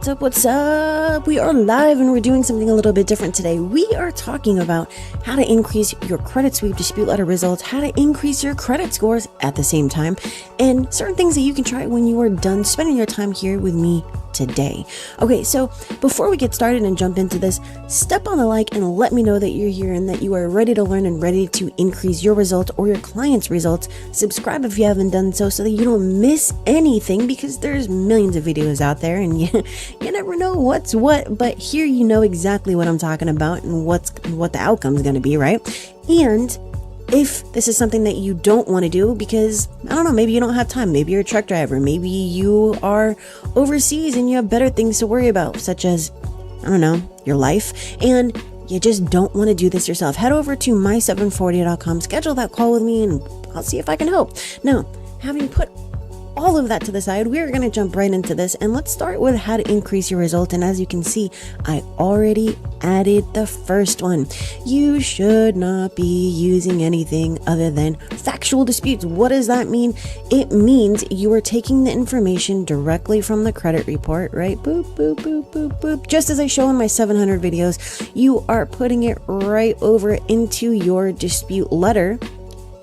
What's up? What's up? We are live and we're doing something a little bit different today. We are talking about how to increase your credit sweep dispute letter results, how to increase your credit scores at the same time, and certain things that you can try when you are done spending your time here with me today. Okay, so before we get started and jump into this, step on the like and let me know that you're here and that you are ready to learn and ready to increase your results or your clients' results. Subscribe if you haven't done so that you don't miss anything, because there's millions of videos out there and you never know what's what, but here you know exactly what I'm talking about and what the outcome is going to be, right? And if this is something that you don't want to do because, I don't know, maybe you don't have time, maybe you're a truck driver, maybe you are overseas and you have better things to worry about, such as, I don't know, your life, and you just don't want to do this yourself, head over to my740.com, schedule that call with me, and I'll see if I can help. Now, having put all of that to the side, we're going to jump right into this, and let's start with how to increase your result. And as you can see, I already added the first one. You should not be using anything other than factual disputes. What does that mean? It means you are taking the information directly from the credit report, right? Boop, boop, boop, boop, boop. Just as I show in my 700 videos, you are putting it right over into your dispute letter,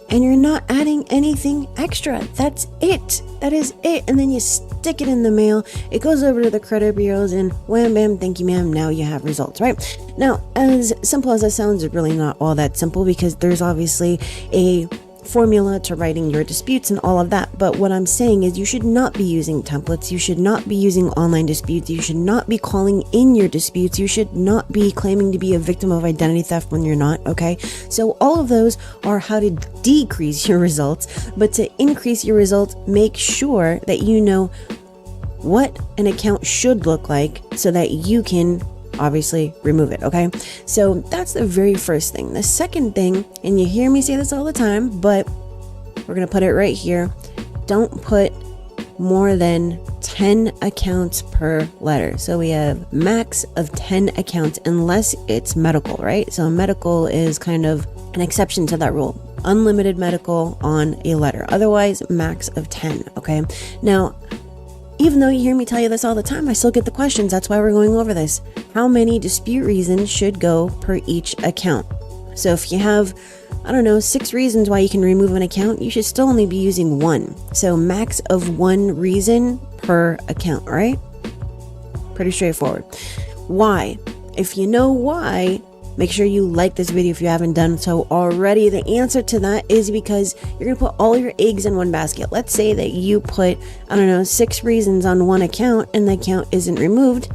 and you're not adding anything extra. That's it. That is it. And then you stick it in the mail. It goes over to the credit bureaus and wham, bam, thank you, ma'am. Now you have results, right? Now, as simple as that sounds, it's really not all that simple, because there's obviously a formula to writing your disputes and all of that. But what I'm saying is you should not be using templates. You should not be using online disputes. You should not be calling in your disputes. You should not be claiming to be a victim of identity theft when you're not, okay? So all of those are how to decrease your results, but to increase your results, make sure that you know what an account should look like so that you can obviously remove it, okay? So that's the very first thing. The second thing, and you hear me say this all the time, but we're gonna put it right here, don't put more than 10 accounts per letter. So we have max of 10 accounts unless it's medical, right? So medical is kind of an exception to that rule. Unlimited medical on a letter. Otherwise, max of 10, okay? Now, even though you hear me tell you this all the time, I still get the questions. That's why we're going over this. How many dispute reasons should go per each account? So if you have, I don't know, 6 reasons why you can remove an account, you should still only be using 1. So max of 1 reason per account, right? Pretty straightforward. Why? If you know why, make sure you like this video if you haven't done so already. The answer to that is because you're going to put all your eggs in one basket. Let's say that you put, I don't know, 6 reasons on one account and the account isn't removed.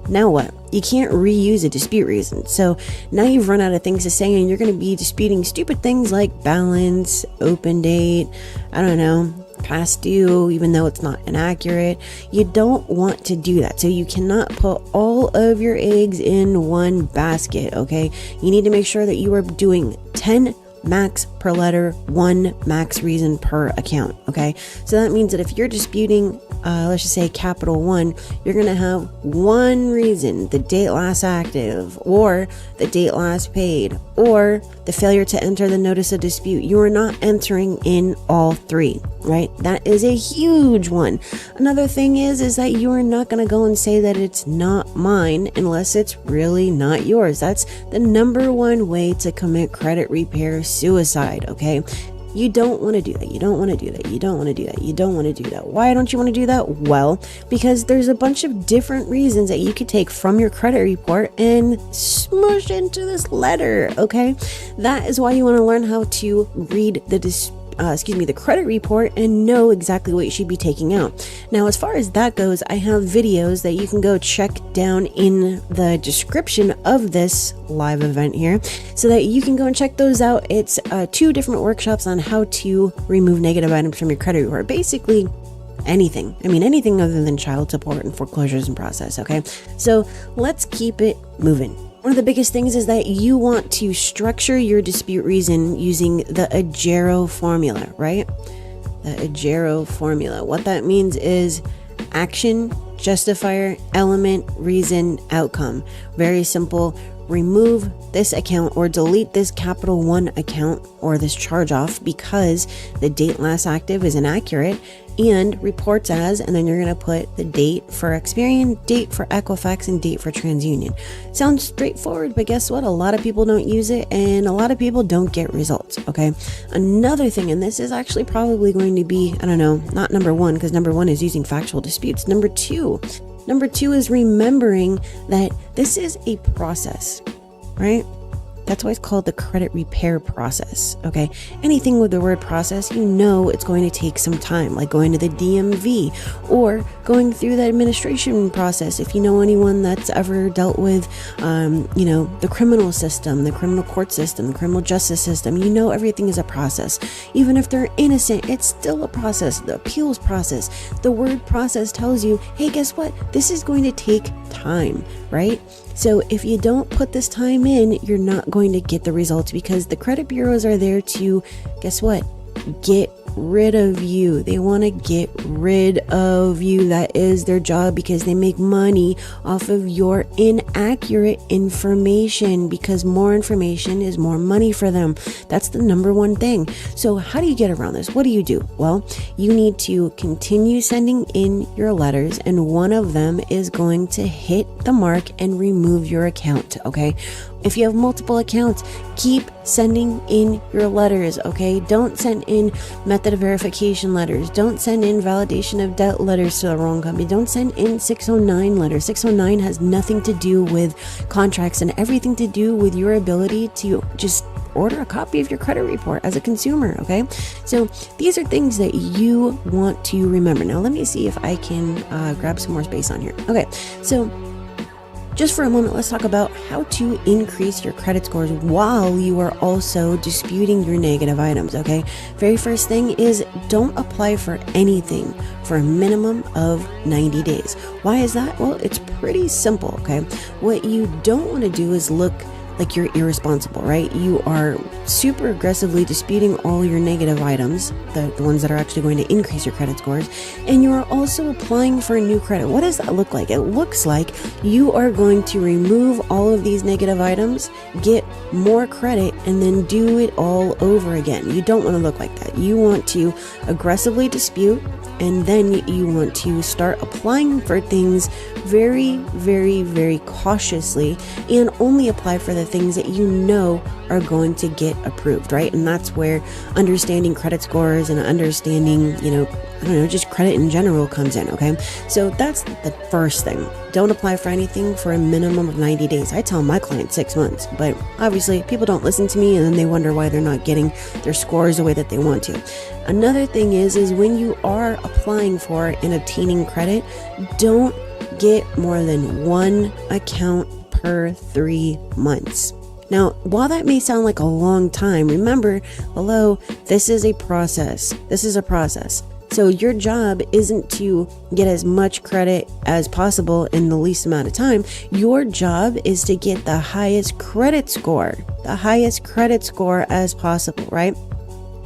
Now what? You can't reuse a dispute reason. So now you've run out of things to say, and you're going to be disputing stupid things like balance, open date, I don't know, past due, even though it's not inaccurate. You don't want to do that. So you cannot put all of your eggs in one basket, okay? You need to make sure that you are doing 10 max per letter, 1 max reason per account, okay? So that means that if you're disputing, let's just say capital 1, you're gonna have 1 reason, the date last active, or the date last paid, or the failure to enter the notice of dispute. You are not entering in all 3, right? That is a huge one. Another thing is that you are not gonna go and say that it's not mine unless it's really not yours. That's the number 1 way to commit credit repair suicide, okay? You don't want to do that. You don't want to do that. You don't want to do that. You don't want to do that. Why don't you want to do that? Well, because there's a bunch of different reasons that you could take from your credit report and smush into this letter, okay? That is why you want to learn how to read the credit report and know exactly what you should be taking out. Now, as far as that goes, I have videos that you can go check down in the description of this live event here so that you can go and check those out. It's 2 different workshops on how to remove negative items from your credit report. Basically, anything. I mean, anything other than child support and foreclosures in process, okay? So let's keep it moving. One of the biggest things is that you want to structure your dispute reason using the Agero formula, right? The Agero formula. What that means is action, justifier, element, reason, outcome. Very simple. remove this account or delete this Capital One account or this charge off because the date last active is inaccurate, and reports as, and then you're going to put the date for Experian, date for Equifax, and date for TransUnion. Sounds straightforward, but guess what? A lot of people don't use it and a lot of people don't get results. Okay. Another thing, and this is actually probably going to be, I don't know, not number one, because number one is using factual disputes. Number two is remembering that this is a process, right? That's why it's called the credit repair process, okay? Anything with the word process, you know it's going to take some time, like going to the DMV or going through the administration process. If you know anyone that's ever dealt with, the criminal system, the criminal court system, the criminal justice system, you know everything is a process. Even if they're innocent, it's still a process, the appeals process. The word process tells you, hey, guess what? This is going to take time, right? So if you don't put this time in, you're not going to get the results, because the credit bureaus are there to, guess what? Get rid of you. They want to get rid of you. That is their job, because they make money off of your inaccurate information, because more information is more money for them. That's the number one thing. So how do you get around this? What do you do? Well, you need to continue sending in your letters, and one of them is going to hit the mark and remove your account. Okay. If you have multiple accounts, keep sending in your letters, okay? Don't send in method of verification letters. Don't send in validation of debt letters to the wrong company. Don't send in 609 letters. 609 has nothing to do with contracts and everything to do with your ability to just order a copy of your credit report as a consumer, okay? So these are things that you want to remember. Now, let me see if I can grab some more space on here. Okay, so just for a moment, let's talk about how to increase your credit scores while you are also disputing your negative items, okay? Very first thing is, don't apply for anything for a minimum of 90 days. Why is that? Well, it's pretty simple, okay? What you don't want to do is look like you're irresponsible, right? You are super aggressively disputing all your negative items, the ones that are actually going to increase your credit scores, and you are also applying for a new credit. What does that look like? It looks like you are going to remove all of these negative items, get more credit, and then do it all over again. You don't want to look like that. You want to aggressively dispute, and then you want to start applying for things very, very, very cautiously, and only apply for the things that you know are going to get approved, right? And that's where understanding credit scores and understanding, just credit in general comes in, okay? So that's the first thing. Don't apply for anything for a minimum of 90 days. I tell my clients 6 months, but obviously people don't listen to me, and then they wonder why they're not getting their scores the way that they want to. Another thing is when you are applying for and obtaining credit, don't get more than one account per 3 months. Now, while that may sound like a long time, remember, hello, this is a process. This is a process. So your job isn't to get as much credit as possible in the least amount of time. Your job is to get the highest credit score as possible, right?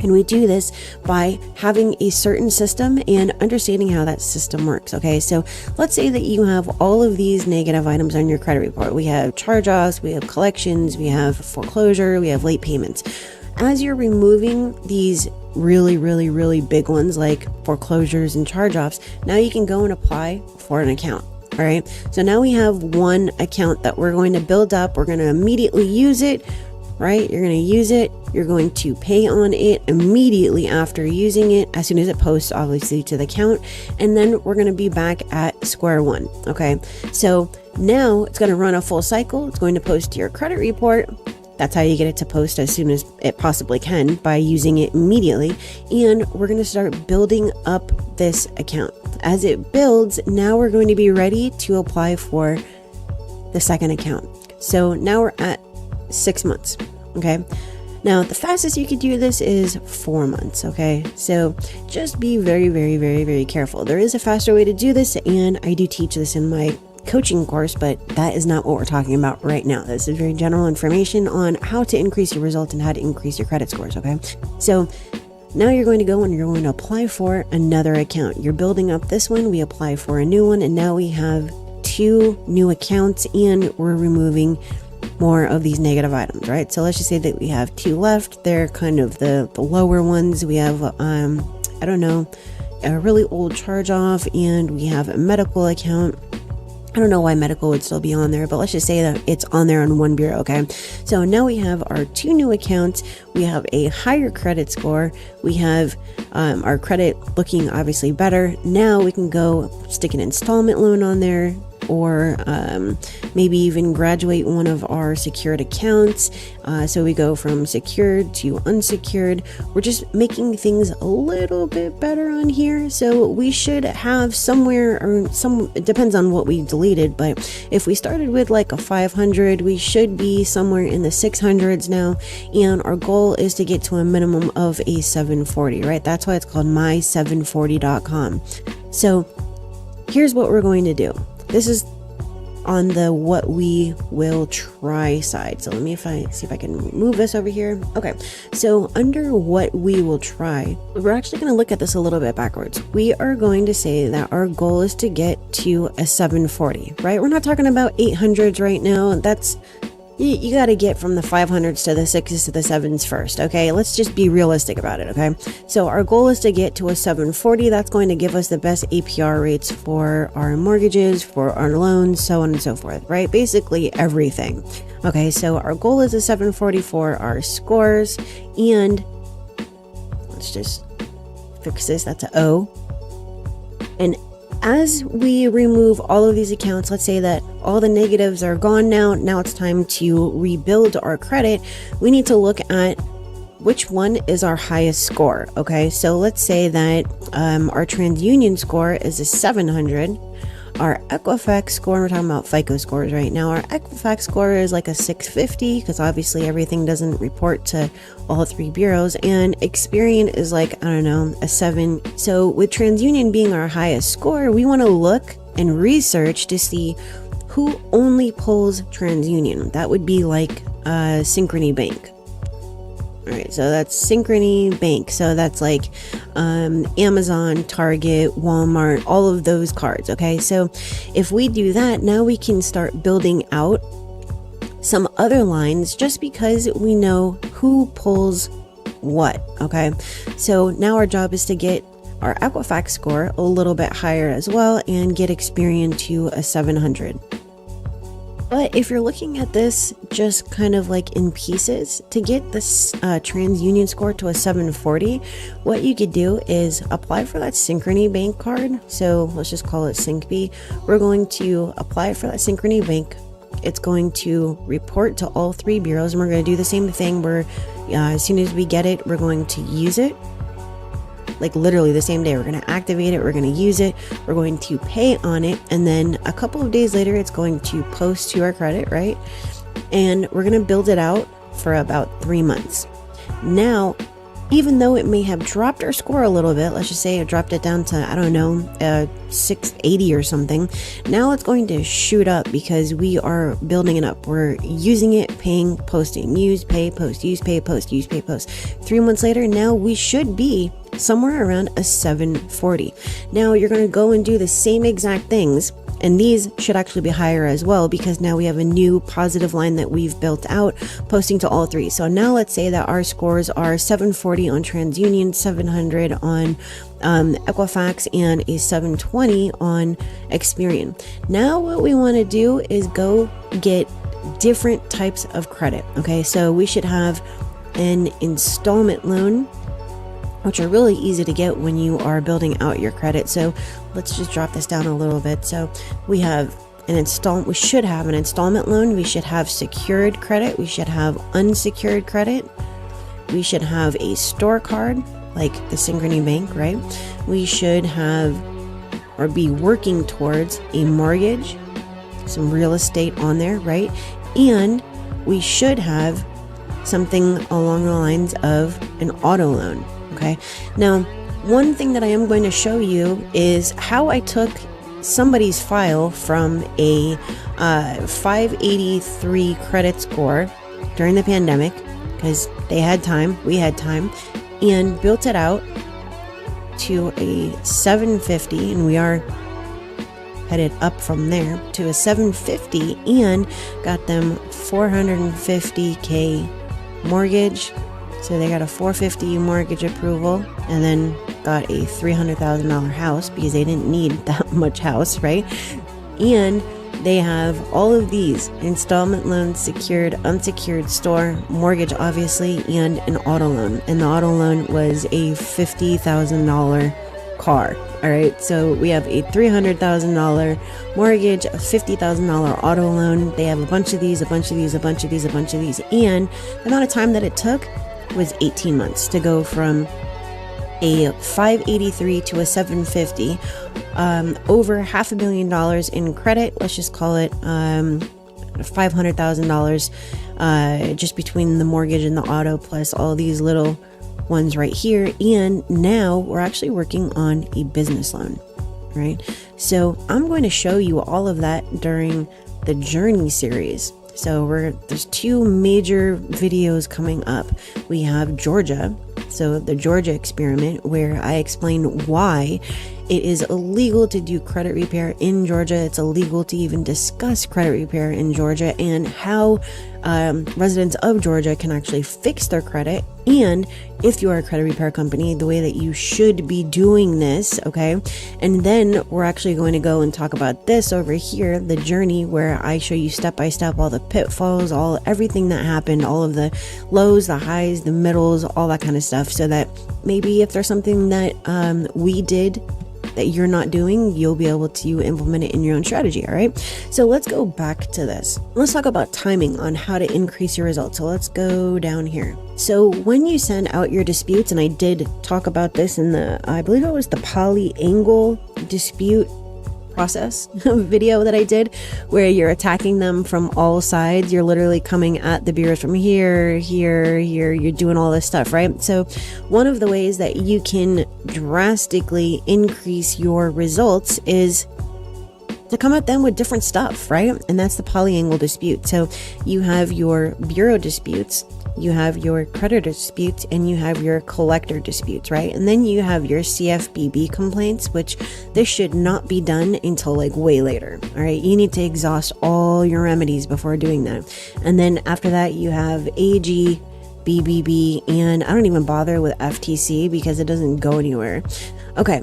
And we do this by having a certain system and understanding how that system works, okay? So let's say that you have all of these negative items on your credit report. We have charge-offs, we have collections, we have foreclosure, we have late payments. As you're removing these really, really, really big ones like foreclosures and charge-offs, now you can go and apply for an account. All right. So now we have one account that we're going to build up. We're going to immediately use it, right? You're going to use it. You're going to pay on it immediately after using it, as soon as it posts, obviously, to the account. And then we're going to be back at square one. Okay. So now it's going to run a full cycle. It's going to post to your credit report. That's how you get it to post as soon as it possibly can, by using it immediately. And we're going to start building up this account. As it builds, now we're going to be ready to apply for the second account. So now we're at 6 months. Okay. Now, the fastest you could do this is 4 months. Okay. So just be very, very, very, very careful. There is a faster way to do this, and I do teach this in my coaching course, but that is not what we're talking about right now. This is very general information on how to increase your results and how to increase your credit scores. Okay. So now you're going to go and you're going to apply for another account. You're building up this one. We apply for a new one, and now we have 2 new accounts, and we're removing more of these negative items, right? So let's just say that we have 2 left. They're kind of the lower ones. We have, I don't know, a really old charge off, and we have a medical account. I don't know why medical would still be on there, but let's just say that it's on there on one bureau, okay? So now we have our 2 new accounts. We have a higher credit score. We have our credit looking obviously better. Now we can go stick an installment loan on there, or maybe even graduate one of our secured accounts. So we go from secured to unsecured. We're just making things a little bit better on here. So we should have somewhere, or it depends on what we deleted, but if we started with like a 500, we should be somewhere in the 600s now. And our goal is to get to a minimum of a 740, right? That's why it's called my740.com. So here's what we're going to do. This is on the what we will try side. So let me see if I can move this over here. Okay, so under what we will try, we're actually going to look at this a little bit backwards. We are going to say that our goal is to get to a 740, right? We're not talking about 800s right now. That's you got to get from the 500s to the 6s to the 7s first, okay? Let's just be realistic about it, okay? So our goal is to get to a 740. That's going to give us the best APR rates for our mortgages, for our loans, so on and so forth, right? Basically everything. Okay, so our goal is a 740 for our scores, and let's just fix this. That's an O. And as we remove all of these accounts, let's say that all the negatives are gone now. Now it's time to rebuild our credit. We need to look at which one is our highest score. Okay, so let's say that our TransUnion score is a 700. Our Equifax score, we're talking about FICO scores right now. Our Equifax score is like a 650, because obviously everything doesn't report to all 3 bureaus. And Experian is like, I don't know, a 7. So with TransUnion being our highest score, we want to look and research to see who only pulls TransUnion. That would be like Synchrony Bank. All right, so that's Synchrony Bank. So that's like Amazon, Target, Walmart, all of those cards. Okay, so if we do that, now we can start building out some other lines just because we know who pulls what. Okay, so now our job is to get our Equifax score a little bit higher as well and get Experian to a 700. But if you're looking at this just kind of like in pieces, to get this TransUnion score to a 740, what you could do is apply for that Synchrony Bank card. So let's just call it SyncB. We're going to apply for that Synchrony Bank. It's going to report to all 3 bureaus, and we're going to do the same thing where as soon as we get it, we're going to use it. Like literally the same day, we're going to activate it, we're going to use it, we're going to pay on it, and then a couple of days later it's going to post to our credit, right? And we're going to build it out for about 3 months. Now, even though it may have dropped our score a little bit, let's just say it dropped it down to, I don't know, 680 or something, now it's going to shoot up because we are building it up. We're using it, paying, posting, use, pay, post, use, pay, post, use, pay, post. 3 months later, now we should be somewhere around a 740. Now you're going to go and do the same exact things, and these should actually be higher as well because now we have a new positive line that we've built out, posting to all 3. So now let's say that our scores are 740 on TransUnion, 700 on Equifax, and a 720 on Experian. Now what we want to do is go get different types of credit. Okay, so we should have an installment loan, which are really easy to get when you are building out your credit. So let's just drop this down a little bit. So we have we should have an installment loan. We should have secured credit. We should have unsecured credit. We should have a store card like the Synchrony Bank, right? We should have or be working towards a mortgage, some real estate on there, right? And we should have something along the lines of an auto loan. Okay, now one thing that I am going to show you is how I took somebody's file from a 583 credit score during the pandemic, because they had time, we had time, and built it out to a 750, and we are headed up from there to a 750 and got them $450K mortgage. So they got a $450 mortgage approval and then got a $300,000 house because they didn't need that much house, right? And they have all of these: installment loans, secured, unsecured, store, mortgage, obviously, and an auto loan. And the auto loan was a $50,000 car. All right, so we have a $300,000 mortgage, a $50,000 auto loan. They have a bunch of these, and the amount of time that it took was 18 months to go from a 583 to a 750. Over $500,000 in credit. Let's just call it $500,000 just between the mortgage and the auto, plus all these little ones right here. And now we're actually working on a business loan, right? So I'm going to show you all of that during the journey series. So there's two major videos coming up. We have Georgia, so the Georgia experiment, where I explain why it is illegal to do credit repair in Georgia. It's illegal to even discuss credit repair in Georgia, and how residents of Georgia can actually fix their credit. And if you are a credit repair company, the way that you should be doing this, okay? And then we're actually going to go and talk about this over here, the journey, where I show you step by step all the pitfalls, everything that happened, all of the lows, the highs, the middles, all that kind of stuff, so that maybe if there's something that we did that you're not doing, you'll be able to implement it in your own strategy. All right, so let's go back to this. Let's talk about timing on how to increase your results. So let's go down here. So when you send out your disputes, and I did talk about this in I believe it was the polyangle dispute process video that I did, where you're attacking them from all sides. You're literally coming at the bureaus from here, you're doing all this stuff, right? So one of the ways that you can drastically increase your results is to come at them with different stuff, right? And that's the polyangle dispute. So you have your bureau disputes, you have your creditor disputes, and you have your collector disputes, right? And then you have your CFPB complaints, which this should not be done until like way later. All right, you need to exhaust all your remedies before doing that. And then after that, you have AG, BBB, and I don't even bother with FTC because it doesn't go anywhere. Okay,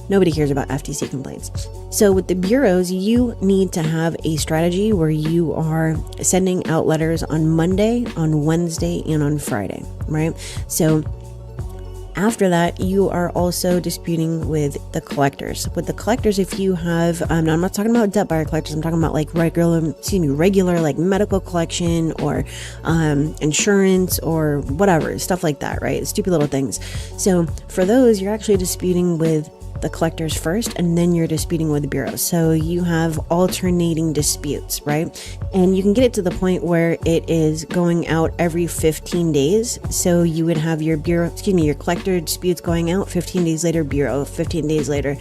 nobody cares about FTC complaints. So with the bureaus, you need to have a strategy where you are sending out letters on Monday, on Wednesday, and on Friday, right? So after that, you are also disputing with the collectors. With the collectors, if you have, I'm not talking about debt buyer collectors, I'm talking about like regular like medical collection or insurance or whatever, stuff like that, right? Stupid little things. So for those, you're actually disputing with the collectors first, and then you're disputing with the bureaus. So you have alternating disputes, right? And you can get it to the point where it is going out every 15 days. So you would have your your collector disputes going out 15 days later, bureau, 15 days later,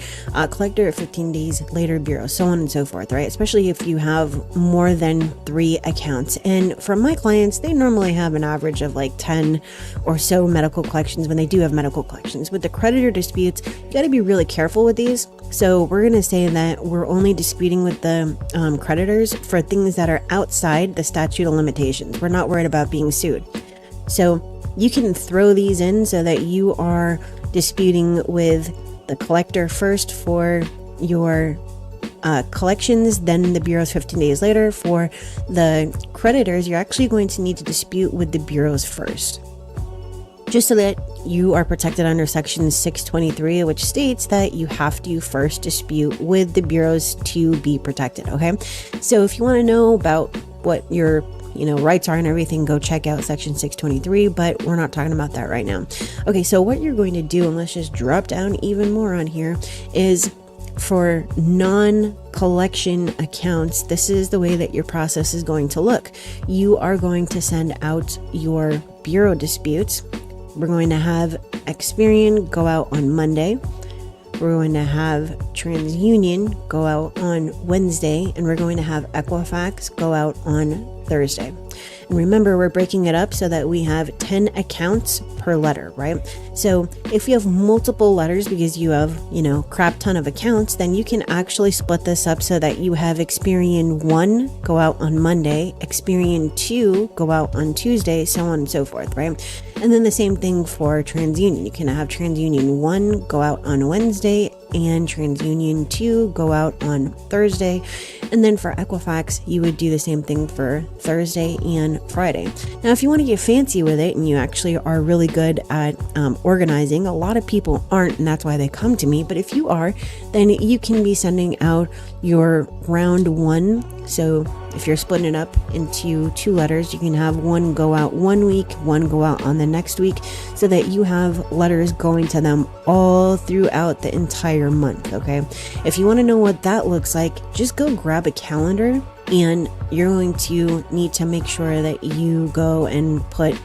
collector, 15 days later, bureau, so on and so forth, right? Especially if you have more than 3 accounts. And for my clients, they normally have an average of like 10 or so medical collections when they do have medical collections. With the creditor disputes, you got to be really careful with these. So we're going to say that we're only disputing with the creditors for things that are outside the statute of limitations. We're not worried about being sued. So you can throw these in so that you are disputing with the collector first for your collections, then the bureaus 15 days later. For the creditors, you're actually going to need to dispute with the bureaus first, just so that you are protected under section 623, which states that you have to first dispute with the bureaus to be protected. Okay, so if you want to know about what your rights are and everything, go check out section 623, but we're not talking about that right now. Okay, so what you're going to do, and let's just drop down even more on here, is for non-collection accounts, this is the way that your process is going to look. You are going to send out your bureau disputes. We're going to have Experian go out on Monday. We're going to have TransUnion go out on Wednesday, and we're going to have Equifax go out on Thursday. And remember, we're breaking it up so that we have 10 accounts per letter, right? So if you have multiple letters because you have, crap ton of accounts, then you can actually split this up so that you have Experian 1 go out on Monday, Experian 2 go out on Tuesday, so on and so forth, right? And then the same thing for TransUnion. You can have TransUnion 1 go out on Wednesday and TransUnion 2 go out on Thursday. And then for Equifax, you would do the same thing for Thursday and Friday. Now, if you want to get fancy with it and you actually are really good at organizing, a lot of people aren't, and that's why they come to me. But if you are, then you can be sending out your round 1. So if you're splitting it up into 2 letters, you can have one go out 1 week, one go out on the next week, so that you have letters going to them all throughout the entire month, okay? If you want to know what that looks like, just go grab a calendar, and you're going to need to make sure that you go and put,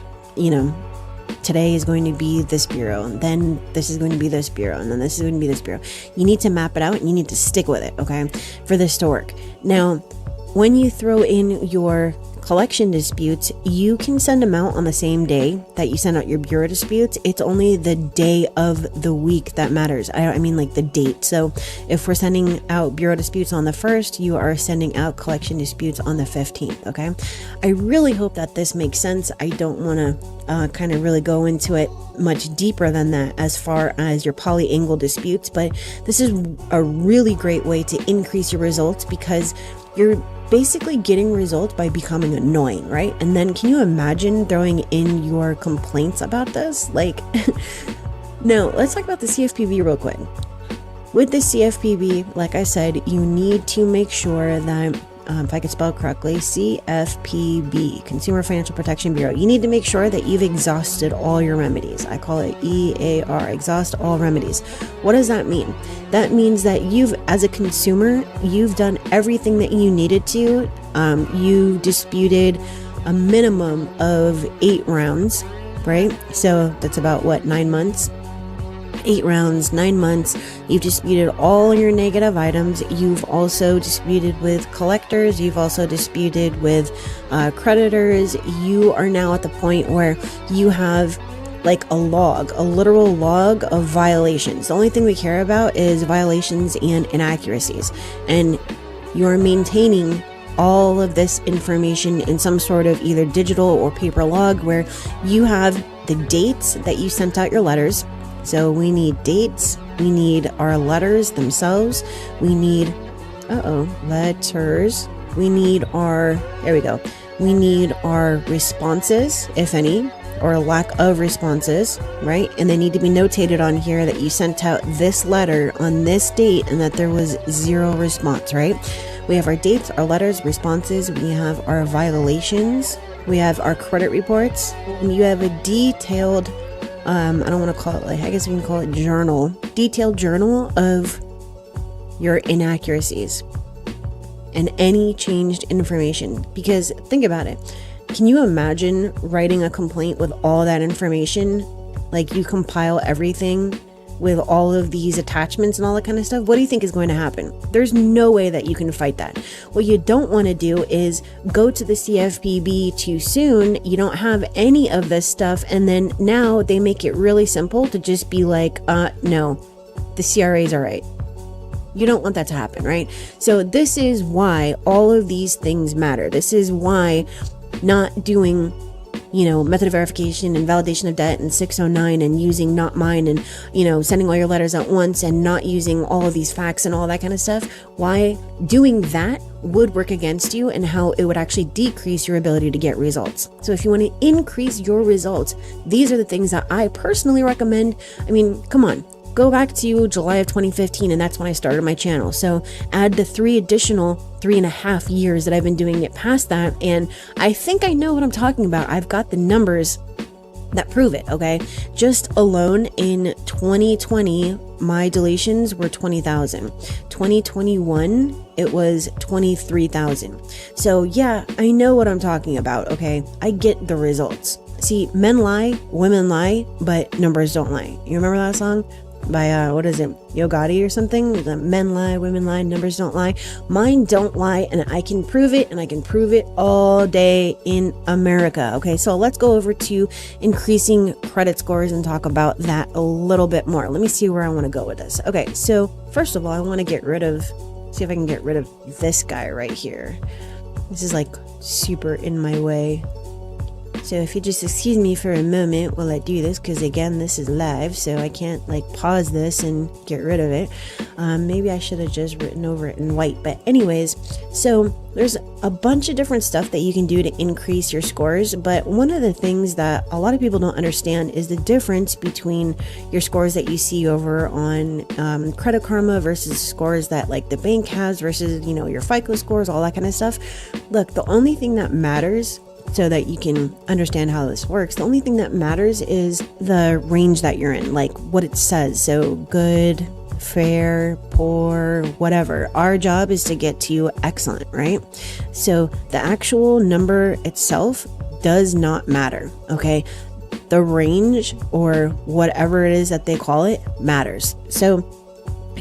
today is going to be this bureau, and then this is going to be this bureau, and then this is going to be this bureau. You need to map it out, and you need to stick with it, okay, for this to work. Now, when you throw in your collection disputes, you can send them out on the same day that you send out your bureau disputes. It's only the day of the week that matters. I mean like the date. So if we're sending out bureau disputes on the 1st, you are sending out collection disputes on the 15th, okay? I really hope that this makes sense. I don't want to kind of really go into it much deeper than that as far as your polyangle disputes, but this is a really great way to increase your results, because you're basically getting results by becoming annoying, right? And then can you imagine throwing in your complaints about this? Now, let's talk about the CFPB real quick. With the CFPB, like I said, you need to make sure that, if I could spell it correctly, CFPB, Consumer Financial Protection Bureau, you need to make sure that you've exhausted all your remedies. I call it EAR, exhaust all remedies. What does that mean? That means that as a consumer, you've done everything that you needed to. You disputed a minimum of 8 rounds, right? So that's about 9 months? 8 rounds, 9 months. You've disputed all your negative items. You've also disputed with collectors. You've also disputed with creditors. You are now at the point where you have a literal log of violations. The only thing we care about is violations and inaccuracies. And you're maintaining all of this information in some sort of either digital or paper log, where you have the dates that you sent out your letters. So we need dates, we need our letters themselves, we need, letters, we need we need our responses, if any, or lack of responses, right? And they need to be notated on here that you sent out this letter on this date and that there was 0 response, right? We have our dates, our letters, responses, we have our violations, we have our credit reports, and you have a detailed I don't want to call it I guess we can call it detailed journal of your inaccuracies and any changed information. Because think about it. Can you imagine writing a complaint with all that information? You compile everything with all of these attachments and all that kind of stuff. What do you think is going to happen? There's no way that you can fight that. What you don't want to do is go to the CFPB too soon. You don't have any of this stuff, and then now they make it really simple to just be no, the CRA's all right. You don't want that to happen, right? So this is why all of these things matter. This is why not doing method of verification and validation of debt and 609 and using not mine and, sending all your letters at once and not using all of these facts and all that kind of stuff, why doing that would work against you and how it would actually decrease your ability to get results. So if you want to increase your results, these are the things that I personally recommend. I mean, come on. Go back to July of 2015, and that's when I started my channel. So add the 3 additional 3.5 years that I've been doing it past that, and I think I know what I'm talking about. I've got the numbers that prove it, okay? Just alone in 2020, my deletions were 20,000. 2021, it was 23,000. So yeah, I know what I'm talking about, okay? I get the results. See, men lie, women lie, but numbers don't lie. You remember that song? by what is it, Yo Gotti or something? The men lie, women lie, numbers don't lie. Mine don't lie, and I can prove it, and I can prove it all day in America. Okay, so let's go over to increasing credit scores and talk about that a little bit more. Let me see where I want to go with this. Okay, so first of all, I want to see if I can get rid of this guy right here. This is like super in my way. So if you just excuse me for a moment while I do this, because again, this is live, so I can't like pause this and get rid of it. Maybe I should have just written over it in white. But anyways, so there's a bunch of different stuff that you can do to increase your scores. But one of the things that a lot of people don't understand is the difference between your scores that you see over on Credit Karma versus scores that like the bank has versus, you know, your FICO scores, all that kind of stuff. Look, the only thing that matters, so that you can understand how this works, the only thing that matters is the range that you're in, like what it says. So good, fair, poor, whatever. Our job is to get to excellent, right? So the actual number itself does not matter, okay? The range or whatever it is that they call it matters. So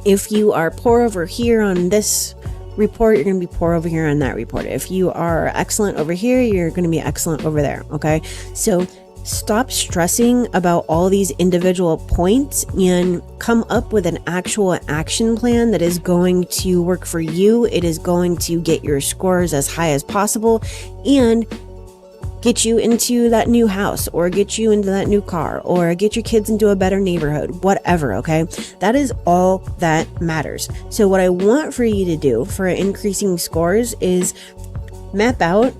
if you are poor over here on this report, you're going to be poor over here on that report. If you are excellent over here, you're going to be excellent over there. Okay, so stop stressing about all these individual points and come up with an actual action plan that is going to work for you. It is going to get your scores as high as possible and get you into that new house, or get you into that new car, or get your kids into a better neighborhood, whatever, okay? That is all that matters. So what I want for you to do for increasing scores is map out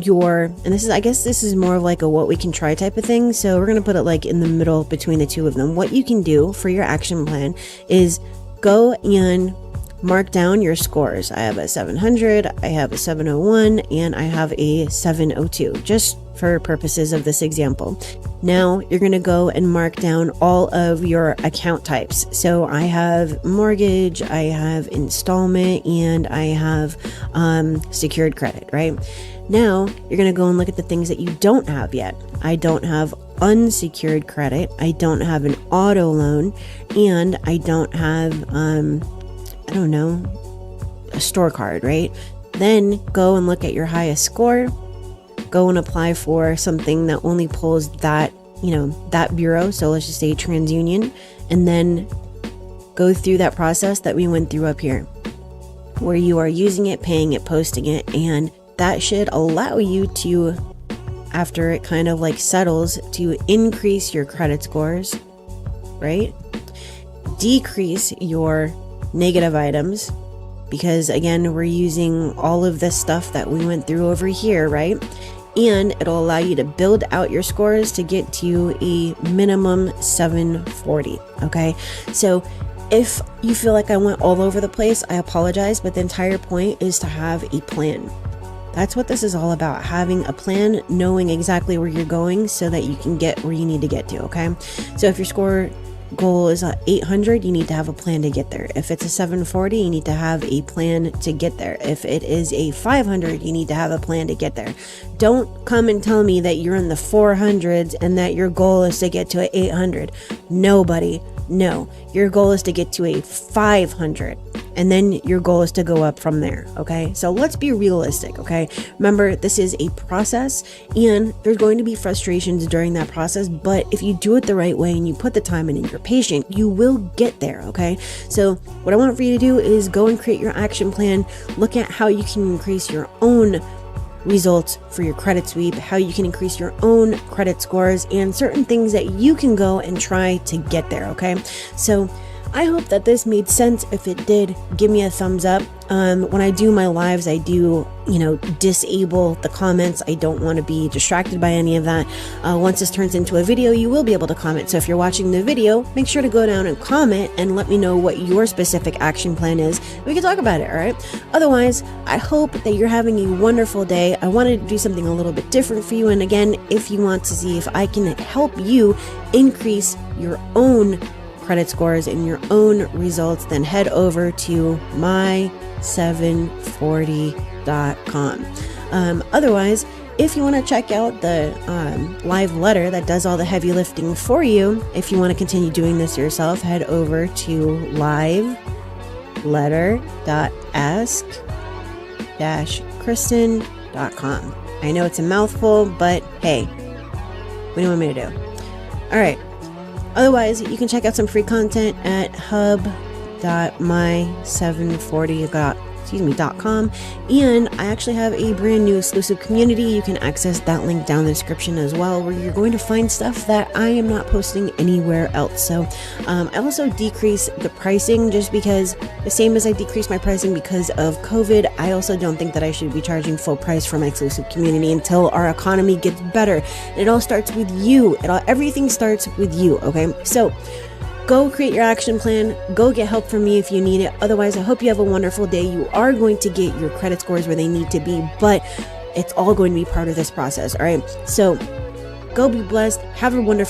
your, and this is, I guess this is more of like a what we can try type of thing. So we're going to put it like in the middle between the two of them. What you can do for your action plan is go and mark down your scores. I have a 700, I have a 701, and I have a 702, just for purposes of this example. Now you're going to go and mark down all of your account types. So I have mortgage, I have installment, and I have secured credit, right? Now you're going to go and look at the things that you don't have yet. I don't have unsecured credit, I don't have an auto loan, and I don't have I don't know, a store card, right? Then go and look at your highest score, go and apply for something that only pulls that, you know, that bureau. So let's just say TransUnion, and then go through that process that we went through up here, where you are using it, paying it, posting it, and that should allow you to, after it kind of like settles, to increase your credit scores, right? Decrease your negative items, because again, we're using all of this stuff that we went through over here, right? And it'll allow you to build out your scores to get to a minimum 740. Okay, so if you feel like I went all over the place, I apologize, but the entire point is to have a plan. That's what this is all about, having a plan, knowing exactly where you're going so that you can get where you need to get to. Okay, so if your score goal is 800, you need to have a plan to get there. If it's a 740, you need to have a plan to get there. If it is a 500, you need to have a plan to get there. Don't come and tell me that you're in the 400s and that your goal is to get to an 800. Nobody. No, your goal is to get to a 500, and then your goal is to go up from there. Okay, so let's be realistic. Okay, remember, this is a process, and there's going to be frustrations during that process, but if you do it the right way and you put the time in and you're patient, you will get there. Okay, so what I want for you to do is go and create your action plan. Look at how you can increase your own results for your credit sweep, how you can increase your own credit scores, and certain things that you can go and try to get there. Okay, so I hope that this made sense. If it did, give me a thumbs up. When I do my lives, I do, disable the comments. I don't want to be distracted by any of that. Once this turns into a video, you will be able to comment. So if you're watching the video, make sure to go down and comment and let me know what your specific action plan is. We can talk about it, all right? Otherwise, I hope that you're having a wonderful day. I wanted to do something a little bit different for you. And again, if you want to see if I can help you increase your own credit scores and your own results, then head over to my740.com. Otherwise, if you want to check out the live letter that does all the heavy lifting for you, if you want to continue doing this yourself, head over to liveletter.ask-kristen.com. I know it's a mouthful, but hey, what do you want me to do? All right. Otherwise, you can check out some free content at hub.my740.com, and I actually have a brand new exclusive community. You can access that link down in the description as well, where you're going to find stuff that I am not posting anywhere else. So I also decrease the pricing just because, the same as I decreased my pricing because of COVID, I also don't think that I should be charging full price for my exclusive community until our economy gets better. It all starts with you. Everything starts with you. Okay, so go create your action plan. Go get help from me if you need it. Otherwise, I hope you have a wonderful day. You are going to get your credit scores where they need to be, but it's all going to be part of this process. All right. So go be blessed. Have a wonderful